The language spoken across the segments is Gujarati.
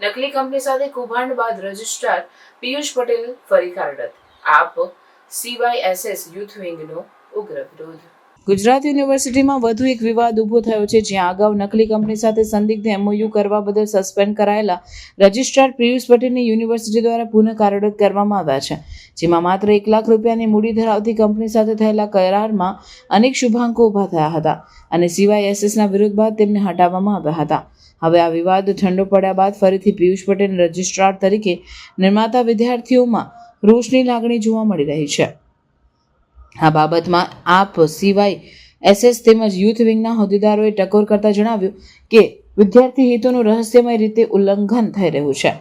નકલી કંપની સાથે કૌભાંડ બાદ રજિસ્ટ્રાર પિયુષ પટેલ ફરી કાર્યરત. આપ CYSS યુથ વિંગનો ઉગ્ર વિરોધ. ગુજરાત યુનિવર્સિટીમાં વધુ એક વિવાદ ઊભો થયો છે, જ્યાં અગાઉ નકલી કંપની સાથે સંદિગ્ધ MOU કરવા બદલ સસ્પેન્ડ કરાયેલા રજિસ્ટ્રાર પિયુષ પટેલની યુનિવર્સિટી દ્વારા પુનઃ કાર્યરત કરવામાં આવ્યા છે, જેમાં માત્ર 1 લાખ રૂપિયાની મૂડી ધરાવતી કંપની સાથે થયેલા કરારમાં અનેક શુભાંકો ઊભા થયા હતા અને CYSSના વિરોધ બાદ તેમને હટાવવામાં આવ્યા હતા. હવે આ વિવાદ ઠંડો પડ્યા બાદ ફરીથી પિયુષ પટેલ રજિસ્ટ્રાર તરીકે નિર્માતા વિદ્યાર્થીઓમાં રોષની લાગણી જોવા મળી રહી છે. આ બાબતમાં આપ CYSS તેમજ યુથ વિંગના હોદ્દેદારોએ ટકોર કરતા જણાવ્યું કે વિદ્યાર્થી હિતોનું રહસ્યમય રીતે ઉલ્લંઘન થઈ રહ્યું છે.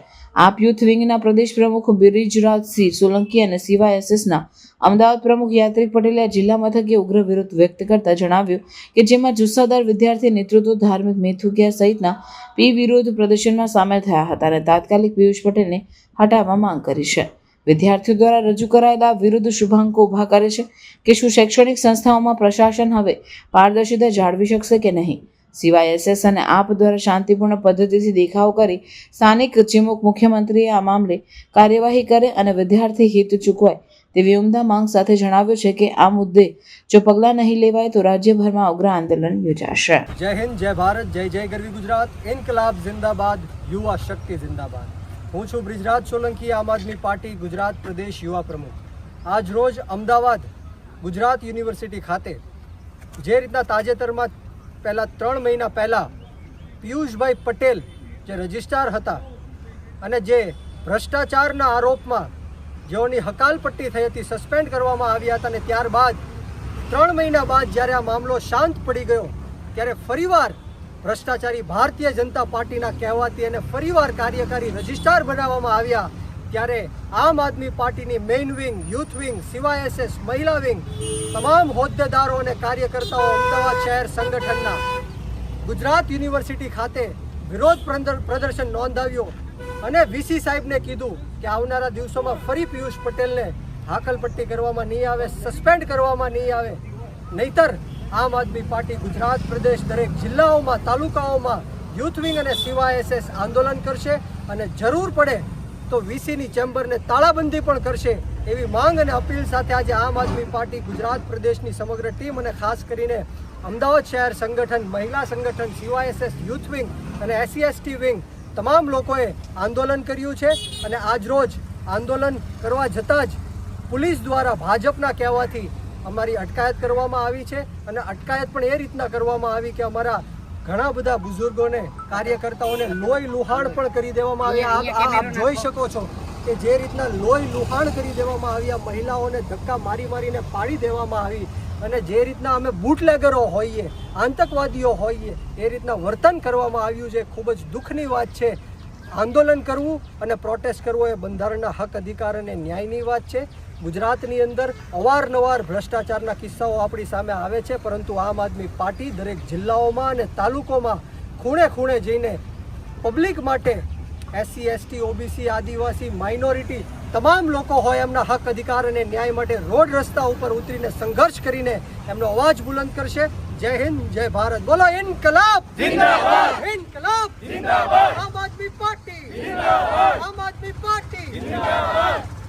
આપ યુથ વિંગના પ્રદેશ પ્રમુખ બિરિજરાજસિંહ સોલંકી અને CYSSના અમદાવાદ પ્રમુખ યાત્રિક પટેલે જિલ્લા મથકે ઉગ્ર વિરોધ વ્યક્ત કરતા જણાવ્યું કે જેમાં જુસ્સાદાર વિદ્યાર્થી નેતૃત્વ ધાર્મિક મેથુકિયા સહિતના વિરોધ પ્રદર્શનમાં સામેલ થયા હતા અને તાત્કાલિક પિયુષ પટેલને હટાવવા માંગ કરી છે. વિદ્યાર્થીઓ દ્વારા રજૂ કરાયેલા વિરુદ્ધ શુભાંકો ઊભા કરે છે કે શું શૈક્ષણિક સંસ્થાઓમાં પ્રશાસન હવે પારદર્શિતા જાળવી શકશે કે નહીં. CYSS અને આપ દ્વારા શાંતિપૂર્ણ પદ્ધતિથી દેખાવ કરી સ્થાનિક ચીમુક મુખ્યમંત્રીએ આ મામલે કાર્યવાહી કરે અને વિદ્યાર્થી હિત ચૂકવાય તેવી ઉમદા માંગ સાથે જણાવ્યું છે કે આ મુદ્દે જો પગલાં નહીં લેવાય તો રાજ્યભરમાં ઉગ્ર આંદોલન યોજાશે. જય હિન્દ, જય ભારત, જય જય ગરવી ગુજરાત, ઇન્કલાબ જિંદાબાદ, યુવા શક્તિ જિંદાબાદ. હું છું બ્રિજરાજ સોલંકી, આમ આદમી પાર્ટી ગુજરાત પ્રદેશ યુવા પ્રમુખ. આજ રોજ અમદાવાદ ગુજરાત યુનિવર્સિટી ખાતે જે રીતના તાજેતરમાં પહેલાં 3 મહિના પહેલાં પિયુષભાઈ પટેલ જે રજિસ્ટ્રાર હતા અને જે ભ્રષ્ટાચારના આરોપમાં જેઓની હકાલપટ્ટી થઈ હતી, સસ્પેન્ડ કરવામાં આવ્યા હતા, અને ત્યારબાદ 3 મહિના બાદ જ્યારે આ મામલો શાંત પડી ગયો ત્યારે ફરીવાર ભ્રષ્ટાચારી ભારતીય જનતા પાર્ટીના કહેવાથી અને ફરીવાર કાર્યકારી રજિસ્ટ્રાર બનાવવામાં આવ્યા. ત્યારે આમ આદમી પાર્ટીની main wing, youth wing, CYSS, મહિલા વિંગ, તમામ હોદ્દેદારો અને કાર્યકર્તાઓ અમદાવાદ શહેર સંગઠનના ગુજરાત યુનિવર્સિટી ખાતે વિરોધ પ્રદર્શન નોંધાવ્યો અને VC સાહેબને કીધું કે આવનારા દિવસોમાં ફરી પિયુષ પટેલને હાકલપટ્ટી કરવામાં નહીં આવે, સસ્પેન્ડ કરવામાં નહીં આવે, નહીતર આમ આદમી પાર્ટી ગુજરાત પ્રદેશ દરેક જિલ્લાઓમાં, તાલુકાઓમાં યુથ વિંગ અને CYSS આંદોલન કરશે અને જરૂર પડે તો VCની ચેમ્બરને તાળાબંધી પણ કરશે એવી માંગ અને અપીલ સાથે આજે આમ આદમી પાર્ટી ગુજરાત પ્રદેશની સમગ્ર ટીમ અને ખાસ કરીને અમદાવાદ શહેર સંગઠન, મહિલા સંગઠન, CYSS, યુથ વિંગ અને SC/ST વિંગ તમામ લોકોએ આંદોલન કર્યું છે. અને આજ રોજ આંદોલન કરવા જતાં જ પોલીસ દ્વારા ભાજપના કહેવાથી અમારી અટકાયત કરવામાં આવી છે અને અટકાયત પણ એ રીતના કરવામાં આવી કે અમારા ઘણા બધા બુઝુર્ગોને, કાર્યકર્તાઓને લોહી લુહાણ પણ કરી દેવામાં આવ્યા. આપ જોઈ શકો છો કે જે રીતના લોહી લુહાણ કરી દેવામાં આવ્યા, મહિલાઓને ધક્કા મારીને પાડી દેવામાં આવી અને જે રીતના અમે બુટલેગરો હોઈએ, આતંકવાદીઓ હોઈએ એ રીતના વર્તન કરવામાં આવ્યું છે. ખૂબ જ દુઃખની વાત છે. આંદોલન કરવું અને પ્રોટેસ્ટ કરવો એ બંધારણના હક, અધિકાર અને ન્યાયની વાત છે. ગુજરાતની અંદર અવારનવાર ભ્રષ્ટાચારના કિસ્સાઓ આપણી સામે આવે છે, પરંતુ આમ આદમી પાર્ટી દરેક જિલ્લાઓમાં અને તાલુકોમાં ખૂણે ખૂણે જઈને પબ્લિક માટે SC/ST, OBC, આદિવાસી, માઇનોરિટી તમામ લોકો હોય એમના હક, અધિકાર અને ન્યાય માટે રોડ રસ્તા ઉપર ઉતરીને સંઘર્ષ કરીને એમનો અવાજ બુલંદ કરશે. જય હિન્દ, જય ભારત. બોલો ઇન્કલાબ જિંદાબાદ, ઇન્કલાબ જિંદાબાદ, આમ આદમી પાર્ટી જિંદાબાદ, આમ આદમી પાર્ટી જિંદાબાદ.